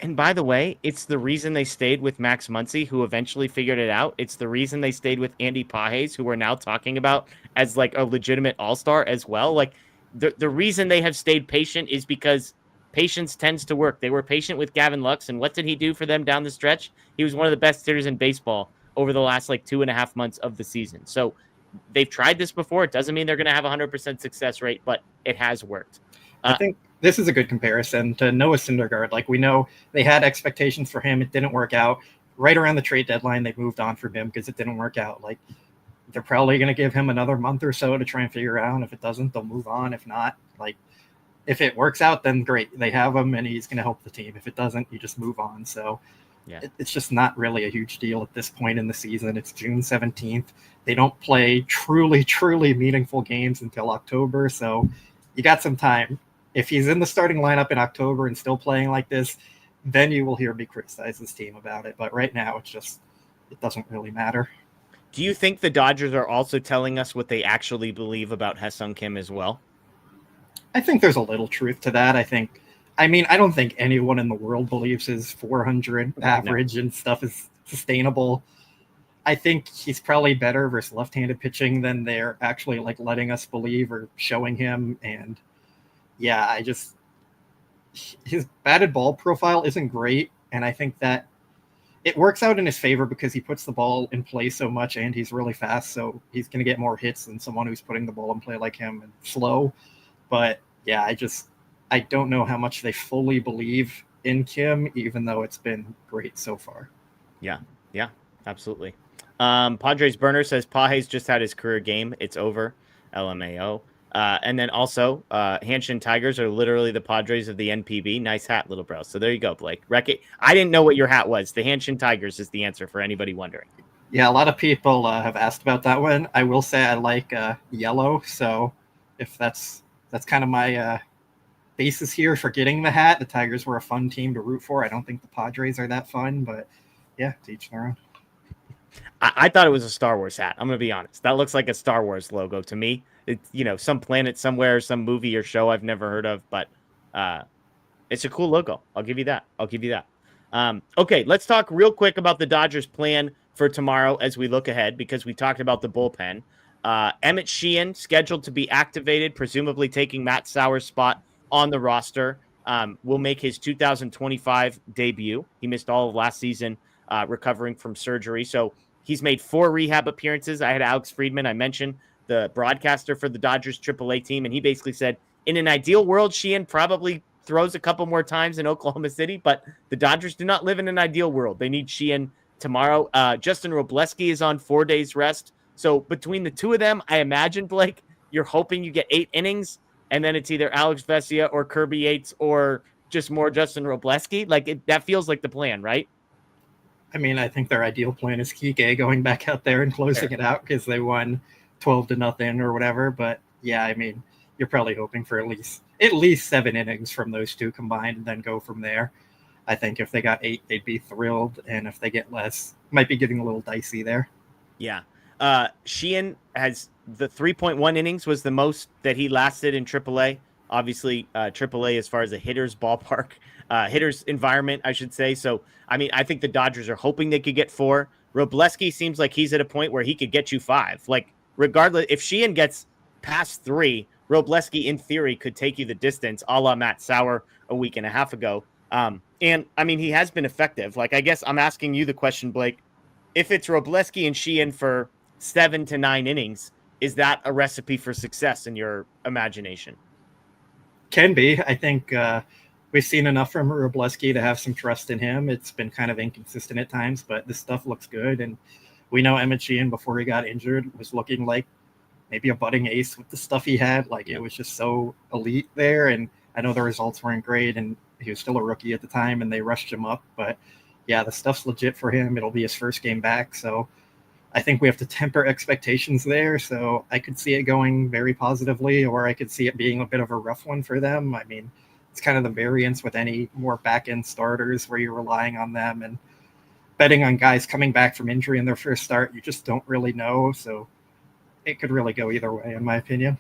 And by the way, it's the reason they stayed with Max Muncy, who eventually figured it out. It's the reason they stayed with Andy Pages, who we're now talking about as like a legitimate all-star as well. Like the reason they have stayed patient is because patience tends to work. They were patient with Gavin Lux, and what did he do for them down the stretch? He was one of the best hitters in baseball over the last like 2.5 months of the season. So they've tried this before. It doesn't mean they're going to have a 100% success rate, but it has worked. I think this is a good comparison to Noah Syndergaard. Like, we know they had expectations for him. It didn't work out. Right around the trade deadline, they moved on from him because it didn't work out. Like, they're probably going to give him another month or so to try and figure out. If it doesn't, they'll move on. If not, like, if it works out, then great. They have him, and he's going to help the team. If it doesn't, you just move on. So yeah, it's just not really a huge deal at this point in the season. It's June 17th. They don't play truly, truly meaningful games until October. So you got some time. If he's in the starting lineup in October and still playing like this, then you will hear me criticize this team about it. But right now, it doesn't really matter. Do you think the Dodgers are also telling us what they actually believe about Ha-Seong Kim as well? I think there's a little truth to that. I don't think anyone in the world believes his 400 average and stuff is sustainable. I think he's probably better versus left-handed pitching than they're actually like letting us believe or showing him. And yeah, his batted ball profile isn't great. And I think that it works out in his favor because he puts the ball in play so much and he's really fast. So he's going to get more hits than someone who's putting the ball in play like him and slow. But yeah, I don't know how much they fully believe in Kim, even though it's been great so far. Yeah, absolutely. Padres Burner says Pages just had his career game. It's over. LMAO. And then also, Hanshin Tigers are literally the Padres of the NPB. Nice hat, little bro. So there you go, Blake. I didn't know what your hat was. The Hanshin Tigers is the answer for anybody wondering. Yeah, a lot of people have asked about that one. I will say I like yellow. So if that's kind of my basis here for getting the hat. The Tigers were a fun team to root for. I don't think the Padres are that fun, but yeah, to each their own. I thought it was a Star Wars hat. I'm going to be honest. That looks like a Star Wars logo to me. It's, some planet somewhere, some movie or show I've never heard of, but it's a cool logo. I'll give you that. Okay, let's talk real quick about the Dodgers' plan for tomorrow as we look ahead, because we talked about the bullpen. Emmett Sheehan scheduled to be activated, presumably taking Matt Sauer's spot on the roster, will make his 2025 debut. He missed all of last season recovering from surgery. So he's made 4 rehab appearances. I had Alex Friedman, I mentioned, the broadcaster for the Dodgers AAA team, and he basically said, in an ideal world, Sheehan probably throws a couple more times in Oklahoma City, but the Dodgers do not live in an ideal world. They need Sheehan tomorrow. Justin Robleski is on 4 days rest. So between the two of them, I imagine, Blake, you're hoping you get 8 innings, and then it's either Alex Vesia or Kirby Yates or just more Justin Robleski. That feels like the plan, right? I mean, I think their ideal plan is Kike going back out there and closing it out because they won 12-0 or whatever. But yeah, I mean, you're probably hoping for at least 7 innings from those two combined and then go from there. I think if they got 8, they'd be thrilled. And if they get less, might be getting a little dicey there. Yeah. Sheehan has the 3.1 innings was the most that he lasted in AAA. Obviously, AAA as far as a hitter's ballpark, hitter's environment, I should say. So, I mean, I think the Dodgers are hoping they could get 4. Robleski seems like he's at a point where he could get you 5. Like, regardless, if Sheehan gets past 3, Robleski, in theory, could take you the distance, a la Matt Sauer a week and a half ago. And, I mean, he has been effective. Like, I guess I'm asking you the question, Blake. If it's Robleski and Sheehan for 7 to 9 innings, is that a recipe for success in your imagination? Can be. I think we've seen enough from Robleski to have some trust in him. It's been kind of inconsistent at times, but this stuff looks good. And we know Emmett Sheehan, before he got injured, was looking like maybe a budding ace with the stuff he had. Like, it was just so elite there. And I know the results weren't great, and he was still a rookie at the time, and they rushed him up. But yeah, the stuff's legit for him. It'll be his first game back. So I think we have to temper expectations there. So I could see it going very positively, or I could see it being a bit of a rough one for them. I mean, it's kind of the variance with any more back-end starters where you're relying on them. And betting on guys coming back from injury in their first start, you just don't really know. So it could really go either way, in my opinion.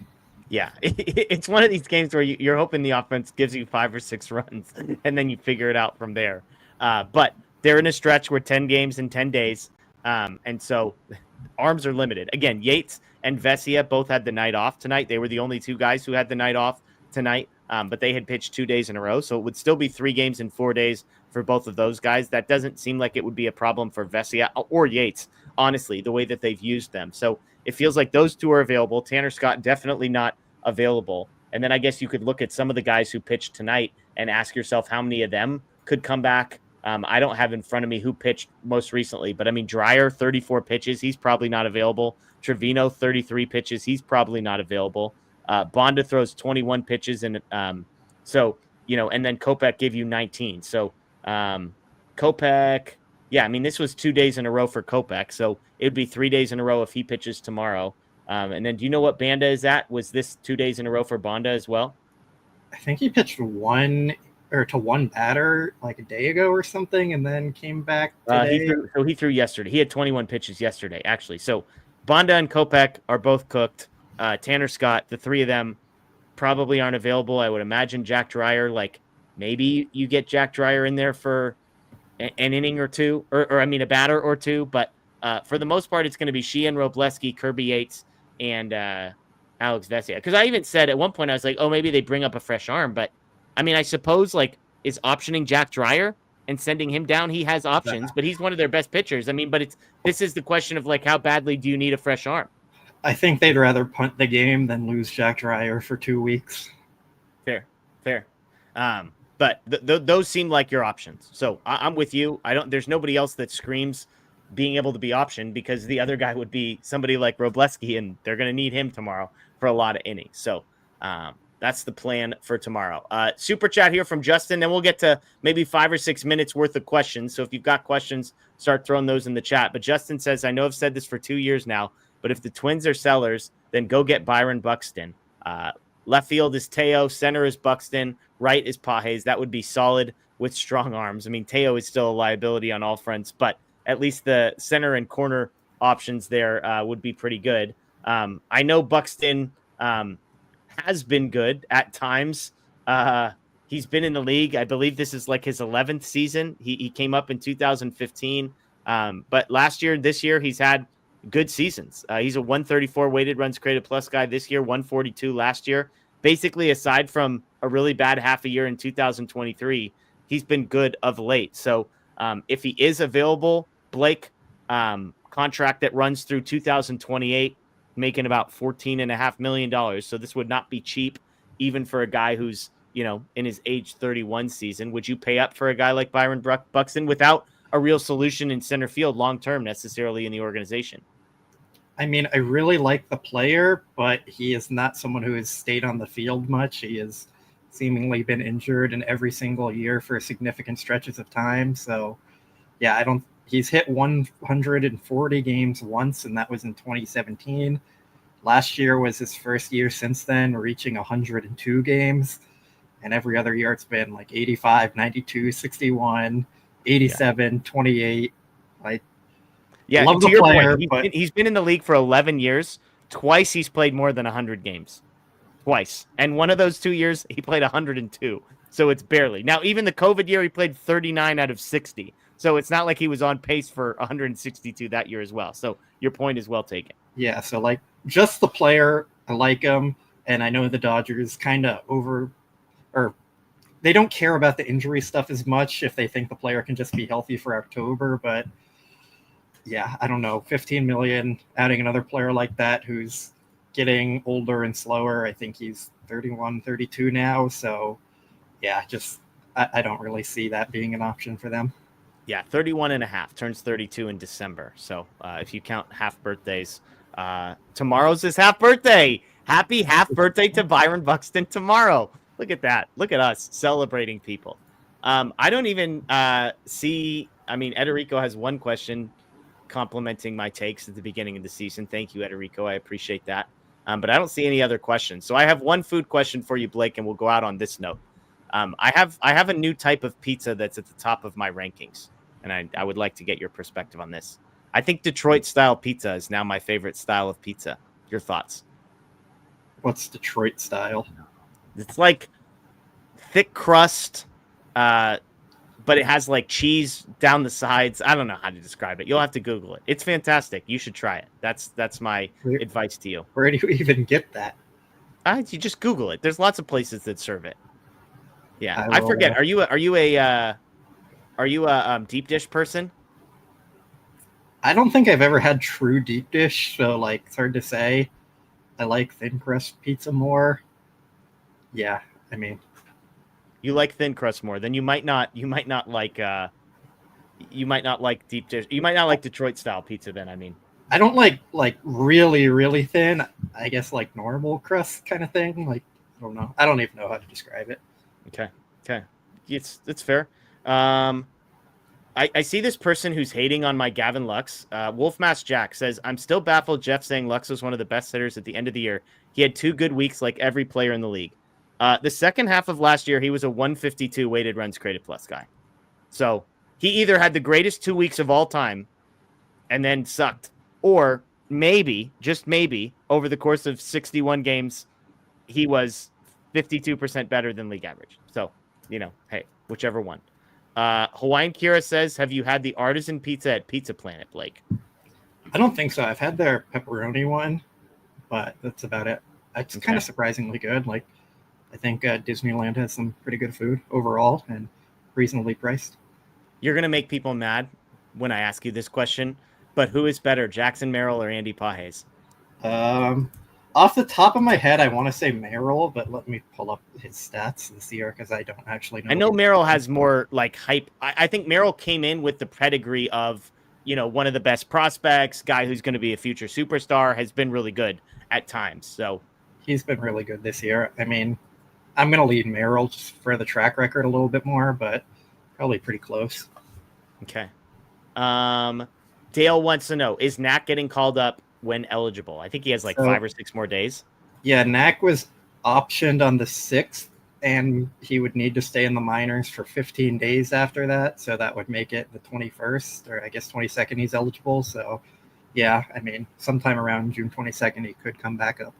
Yeah, it's one of these games where you're hoping the offense gives you 5 or 6 runs, and then you figure it out from there. But they're in a stretch where 10 games in 10 days, and so arms are limited. Again, Yates and Vesia both had the night off tonight. They were the only 2 guys who had the night off tonight, but they had pitched 2 days in a row, so it would still be 3 games in 4 days for both of those guys. That doesn't seem like it would be a problem for Vesia or Yates, honestly, the way that they've used them. So it feels like those 2 are available. Tanner Scott definitely not available. And then I guess you could look at some of the guys who pitched tonight and ask yourself how many of them could come back. I don't have in front of me who pitched most recently, but I mean, Dreyer, 34 pitches. He's probably not available. Trevino, 33 pitches. He's probably not available. Bonda throws 21 pitches. And so, and then Kopech gave you 19. So Kopech, yeah, I mean, this was 2 days in a row for Kopech. So it'd be 3 days in a row if he pitches tomorrow. And then do you know what Banda is at? Was this 2 days in a row for Banda as well? I think he pitched one batter like a day ago or something, and then came back today. He threw yesterday. He had 21 pitches yesterday, actually. So Banda and Kopech are both cooked. Tanner Scott, the 3 of them probably aren't available. I would imagine Jack Dreyer, like maybe you get Jack Dreyer in there for an inning or 2, or I mean a batter or 2. But for the most part, it's going to be Sheehan, Robleski, Kirby Yates, and Alex Vesia. Because I even said at one point, I was like, oh, maybe they bring up a fresh arm. But, I mean, I suppose, like, is optioning Jack Dreyer and sending him down? He has options, but he's one of their best pitchers. I mean, but this is the question of, like, how badly do you need a fresh arm? I think they'd rather punt the game than lose Jack Dreyer for 2 weeks. Fair. But those seem like your options. So I'm with you. There's nobody else that screams being able to be optioned, because the other guy would be somebody like Robleski, and they're going to need him tomorrow for a lot of innings. So that's the plan for tomorrow. Super chat here from Justin. Then we'll get to maybe 5 or 6 minutes worth of questions. So if you've got questions, start throwing those in the chat. But Justin says, I know I've said this for 2 years now, but if the Twins are sellers, then go get Byron Buxton. Left field is Teo, center is Buxton, right is Pages. That would be solid with strong arms. I mean, Teo is still a liability on all fronts, but at least the center and corner options there would be pretty good. I know Buxton has been good at times. He's been in the league. I believe this is like his 11th season. He came up in 2015. But this year, he's had good seasons. He's a 134 weighted runs created plus guy this year, 142 last year. Basically, aside from a really bad half a year in 2023, he's been good of late. So if he is available, Blake, contract that runs through 2028, making about $14.5 million. So this would not be cheap, even for a guy who's, in his age 31 season. Would you pay up for a guy like Byron Buxton without a real solution in center field long-term necessarily in the organization? I mean, I really like the player, but he is not someone who has stayed on the field much. He has seemingly been injured in every single year for significant stretches of time. So yeah, he's hit 140 games once, and that was in 2017. Last year was his first year since then, reaching 102 games. And every other year it's been like 85, 92, 61, 87, 28. Love the player, point, he's been in the league for 11 years. Twice he's played more than 100 games. Twice. And one of those 2 years, he played 102. So it's barely. Now, even the COVID year, he played 39 out of 60. So it's not like he was on pace for 162 that year as well. So your point is well taken. Yeah, so just the player, I like him, and I know the Dodgers kind of they don't care about the injury stuff as much if they think the player can just be healthy for October. But yeah, I don't know, 15 million, adding another player like that who's getting older and slower. I think he's 31, 32 now. So yeah, I don't really see that being an option for them. Yeah, 31 and a half, turns 32 in December. So if you count half birthdays, tomorrow's his half birthday. Happy half birthday to Byron Buxton tomorrow. Look at that. Look at us celebrating people. I don't even see, Ederico has one question complimenting my takes at the beginning of the season. Thank you, Ederico. I appreciate that. But I don't see any other questions. So I have one food question for you, Blake, and we'll go out on this note. I have a new type of pizza that's at the top of my rankings. and I would like to get your perspective on this. I think Detroit-style pizza is now my favorite style of pizza. Your thoughts? What's Detroit style? It's like thick crust, but it has like cheese down the sides. I don't know how to describe it. You'll have to Google it. It's fantastic. You should try it. That's my advice to you. Where do you even get that? You just Google it. There's lots of places that serve it. Yeah, I I will, forget. Are you a deep dish person? I don't think I've ever had true deep dish, so like it's hard to say. I like thin crust pizza more. Yeah, I mean, You like thin crust more. Then you might not like deep dish. You might not like Detroit style pizza. Then I mean, I don't like really really thin. I guess like normal crust kind of thing. Like I don't know. I don't even know how to describe it. Okay. It's fair. I see this person who's hating on my Gavin Lux. Wolfmask Jack says, I'm still baffled Jeff saying Lux was one of the best hitters at the end of the year. He had 2 good weeks like every player in the league. The second half of last year, he was a 152 weighted runs created plus guy. So he either had the greatest 2 weeks of all time and then sucked, or maybe, just maybe, over the course of 61 games, he was 52% better than league average. So, hey, whichever one. Hawaiian Kira says, have you had the artisan pizza at Pizza Planet, Blake? I don't think so. I've had their pepperoni one, but that's about it. It's kind of surprisingly good. Like, I think Disneyland has some pretty good food overall and reasonably priced. You're going to make people mad when I ask you this question, but who is better, Jackson Merrill or Andy Pages? Off the top of my head, I want to say Merrill, but let me pull up his stats this year because I don't actually know. I know Merrill has more like hype. I think Merrill came in with the pedigree of, one of the best prospects, guy who's going to be a future superstar, has been really good at times. So he's been really good this year. I mean, I'm going to lead Merrill just for the track record a little bit more, but probably pretty close. Okay. Dale wants to know, is Knack getting called up when eligible? I think he has 5 or 6 more days. Yeah, Knack was optioned on the 6th, and he would need to stay in the minors for 15 days after that. So that would make it the 21st, or I guess 22nd he's eligible. So, yeah, I mean, sometime around June 22nd, he could come back up.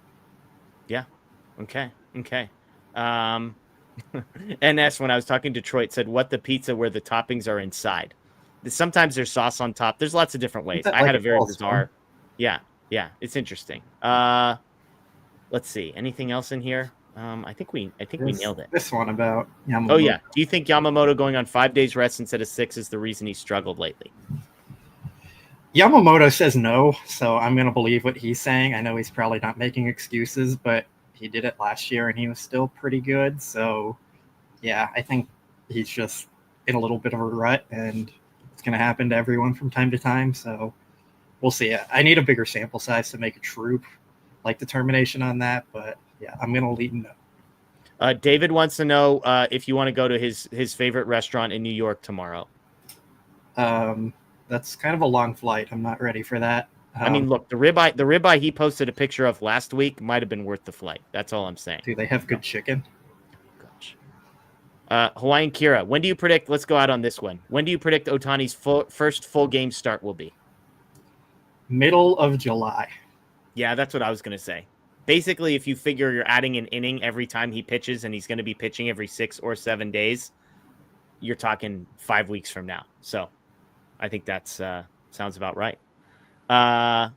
Yeah. Okay. NS, when I was talking to Detroit, said, what the pizza where the toppings are inside? Sometimes there's sauce on top. There's lots of different ways. I had a very bizarre. Yeah, it's interesting. Let's see. Anything else in here? I think we nailed it. This one about Yamamoto. Oh yeah. Do you think Yamamoto going on 5 days rest instead of 6 is the reason he struggled lately? Yamamoto says no, so I'm going to believe what he's saying. I know he's probably not making excuses, but he did it last year and he was still pretty good. So yeah, I think he's just in a little bit of a rut, and it's going to happen to everyone from time to time. So we'll see. I need a bigger sample size to make a true determination on that, but yeah, I'm going to lead no. David wants to know if you want to go to his favorite restaurant in New York tomorrow. That's kind of a long flight. I'm not ready for that. I mean, look, the ribeye he posted a picture of last week might have been worth the flight. That's all I'm saying. Do they have good chicken? Gosh. Hawaiian Kira, when do you predict? Let's go out on this one. When do you predict Ohtani's first full game start will be? Middle of July. Yeah, that's what I was going to say. Basically, if you figure you're adding an inning every time he pitches, and he's going to be pitching every 6 or 7 days, you're talking 5 weeks from now. So I think that's sounds about right. All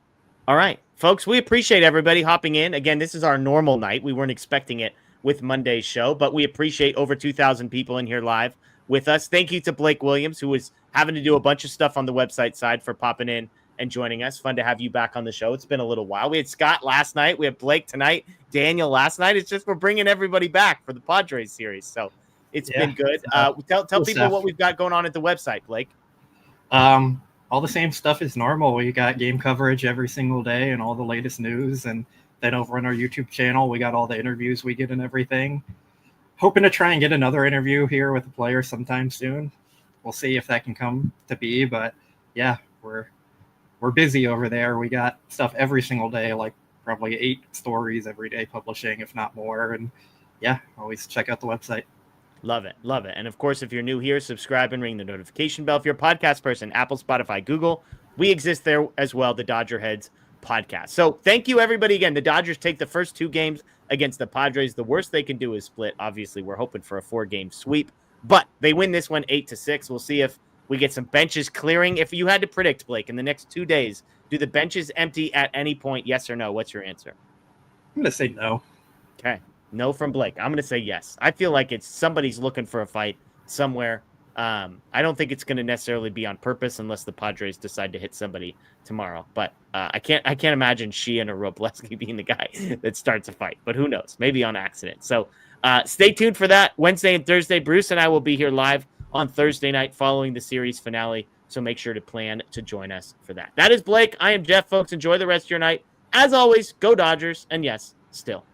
right, folks, we appreciate everybody hopping in. Again, this is our normal night. We weren't expecting it with Monday's show, but we appreciate over 2,000 people in here live with us. Thank you to Blake Williams, who was having to do a bunch of stuff on the website side, for popping in and joining us. Fun to have you back on the show. It's been a little while. We had Scott last night. We have Blake tonight. Daniel last night. It's just we're bringing everybody back for the Padres series. So it's been good. Tell cool people what we've got going on at the website, Blake. All the same stuff as normal. We got game coverage every single day and all the latest news. And then over on our YouTube channel, we got all the interviews we get and everything. Hoping to try and get another interview here with a player sometime soon. We'll see if that can come to be. But yeah, we're busy over there. We got stuff every single day, like probably 8 stories every day publishing, if not more. And yeah, always check out the website. Love it. Love it. And of course, if you're new here, subscribe and ring the notification bell. If you're a podcast person, Apple, Spotify, Google, we exist there as well, the Dodger Heads podcast. So thank you, everybody. Again, the Dodgers take the first 2 games against the Padres. The worst they can do is split. Obviously, we're hoping for a 4-game sweep, but they win this one 8-6. We'll see if we get some benches clearing. If you had to predict, Blake, in the next 2 days, do the benches empty at any point? Yes or no? What's your answer? I'm going to say no. Okay. No from Blake. I'm going to say yes. I feel like it's somebody's looking for a fight somewhere. I don't think it's going to necessarily be on purpose unless the Padres decide to hit somebody tomorrow. But I can't imagine Sheehan or Robleski being the guy that starts a fight. But who knows? Maybe on accident. So stay tuned for that. Wednesday and Thursday, Bruce and I will be here live on Thursday night following the series finale. So make sure to plan to join us for that. That is Blake. I am Jeff, folks. Enjoy the rest of your night. As always, go Dodgers. And yes, still.